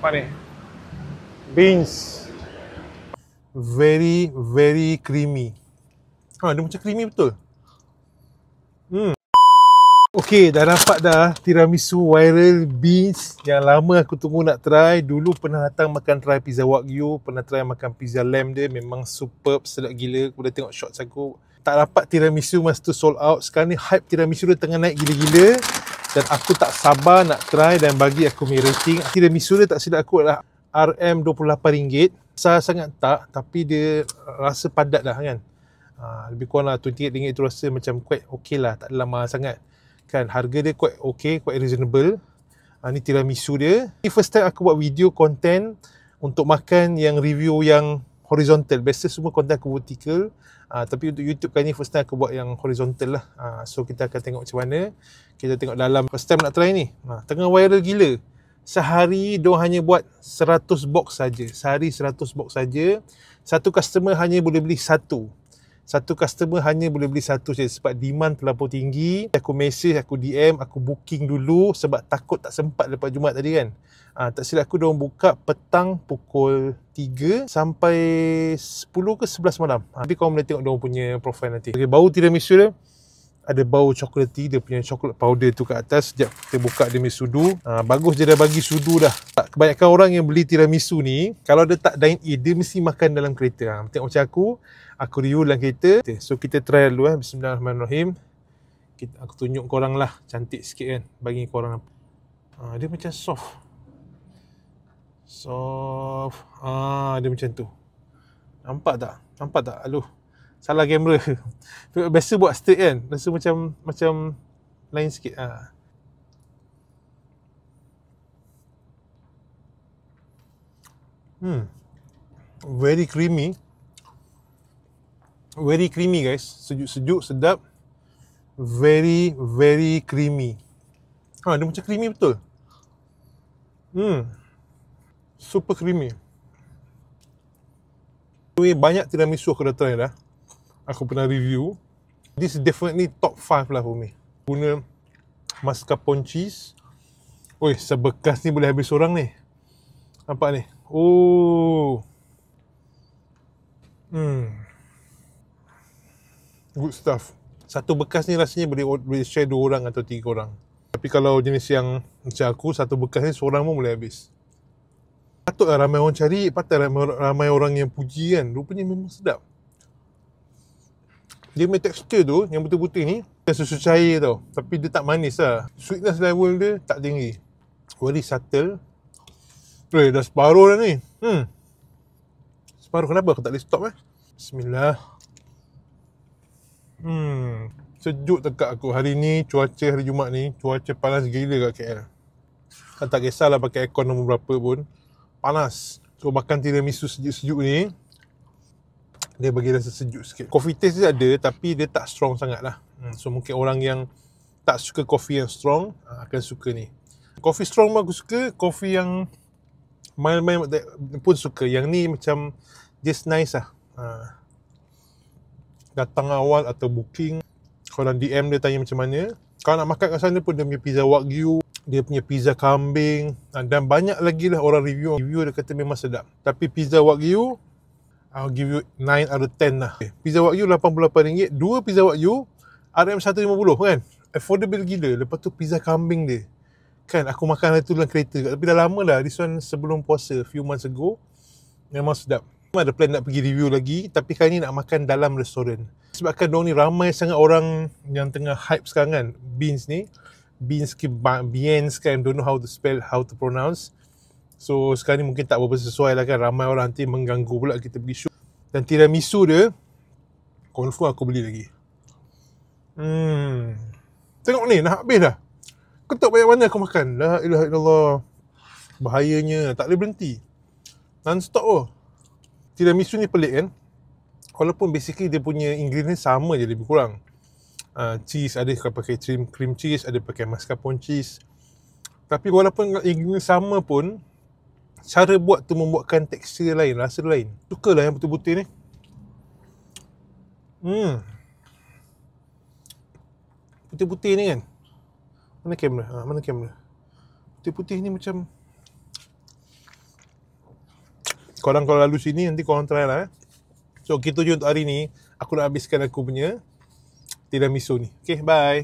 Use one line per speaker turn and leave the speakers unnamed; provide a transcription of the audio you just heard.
Apa ni? Beans. Very creamy. Dia macam creamy betul. Okay, dah dapat dah tiramisu viral beans yang lama aku tunggu nak try. Dulu pernah datang makan try pizza wagyu, pernah try makan pizza lamb dia, memang superb, sedap gila. Aku dah tengok shots aku. Tak dapat tiramisu masa tu sold out. Sekarang ni hype tiramisu dia tengah naik gila-gila. Dan aku tak sabar nak try dan bagi aku punya rating. Tiramisu dia tak silap aku adalah RM28. Besar sangat tak, tapi dia rasa padat dah kan. Lebih kurang lah RM28 tu rasa macam quite okay lah, tak adalah mahal sangat. Kan harga dia quite okay, quite reasonable. Ni tiramisu dia. Ini first time aku buat video content untuk makan yang review yang horizontal. Biasa semua content aku vertical. Tapi untuk YouTube kali ni first time aku buat yang horizontal lah. So kita akan tengok macam mana. Kita tengok dalam. First time nak try ni. Tengah viral gila. Sehari diorang hanya buat 100 box saja. Sehari 100 box saja. Satu customer hanya boleh beli satu. Satu customer hanya boleh beli satu saja sebab demand terlalu tinggi. Aku message, aku DM, aku booking dulu sebab takut tak sempat lepas Jumaat tadi kan. Tak silap aku diorang buka petang pukul 3 sampai 10 ke 11 malam. Tapi korang boleh tengok diorang punya profile nanti. Okay, bau tiramisu dia ada bau chocolatey, dia punya chocolate powder tu kat atas. Sekejap kita buka dia punya sudu. Bagus dia dah bagi sudu dah. Kebanyakan orang yang beli tiramisu ni, kalau dia tak dine in, dia mesti makan dalam kereta. Tengok macam aku review dalam kereta. So kita try dulu Bismillahirrahmanirrahim. Aku tunjuk korang lah, cantik sikit kan, bagi korang. Dia macam soft. Dia macam tu. Nampak tak? Aduh, salah kamera. Biasa buat straight kan, rasa macam lain sikit. Very creamy. Very creamy guys. Sejuk-sejuk, sedap. Very creamy. Dia macam creamy betul. Super creamy. Banyak tiramisu aku dah try dah. Aku pernah review. This is definitely top 5 lah for me. Guna mascarpone cheese. Oi, sebekas ni boleh habis orang ni. Nampak ni. Good stuff. Satu bekas ni rasanya boleh share 2 orang atau 3 orang. Tapi kalau jenis yang macam aku, satu bekas ni seorang pun boleh habis. Patutlah ramai orang cari, patutlah ramai orang yang puji kan. Rupanya memang sedap. Dia punya tekstur tu, yang betul-betul ni, dia susu cair tau. Tapi dia tak manis lah. Sweetness level dia tak tinggi. Very subtle. Dah separuh dah ni. Separuh, kenapa aku tak boleh stop Bismillah. Sejuk tekak aku. Hari ni, cuaca hari Jumaat ni, cuaca panas gila kat KL. Kan tak kisahlah pakai aircon nombor berapa pun, panas. So makan tiramisu sejuk-sejuk ni, dia bagi rasa sejuk sikit. Coffee taste dia ada, tapi dia tak strong sangat lah. So mungkin orang yang tak suka kopi yang strong akan suka ni. Kopi strong pun aku suka, kopi yang mild pun suka. Yang ni macam just nice lah. Datang awal atau booking, korang DM dia tanya macam mana. Kalau nak makan kat sana pun dia punya pizza wagyu, dia punya pizza kambing, dan banyak lagi lah orang review dia kata memang sedap. Tapi pizza wagyu, I'll give you 9 out of 10 lah. Pizza wagyu RM88, 2 pizza wagyu RM150 kan. Affordable gila. Lepas tu pizza kambing dia, kan aku makan itu dalam kereta. Tapi dah lama dah, this one sebelum puasa, few months ago. Memang sedap. Ada plan nak pergi review lagi, tapi kali ni nak makan dalam restoran. Sebabkan diorang ni ramai sangat orang yang tengah hype sekarang kan. Beans kan, don't know how to spell, how to pronounce. So sekarang ni mungkin tak berapa sesuai lah kan. Ramai orang nanti mengganggu pula kita pergi shoot. Dan tiramisu dia, confirm aku beli lagi. Tengok ni, nak habis dah. Ketuk banyak mana aku makan. La ilaha illallah. Bahayanya, tak boleh berhenti. Non-stop Tiramisu ni pelik kan. Walaupun basically dia punya ingredient sama je lebih kurang. Cheese, ada pakai cream cheese, ada pakai mascarpone cheese. Tapi walaupun ingredient sama pun, cara buat tu membuatkan tekstur lain, rasa lain. Sukalah yang betul-betul ni. Putih-putih ni kan. Mana kamera? Putih-putih ni macam Korang kalau lalu sini nanti korang try lah. So kita je untuk hari ni. Aku nak habiskan aku punya tiramisu ni. Okay, bye.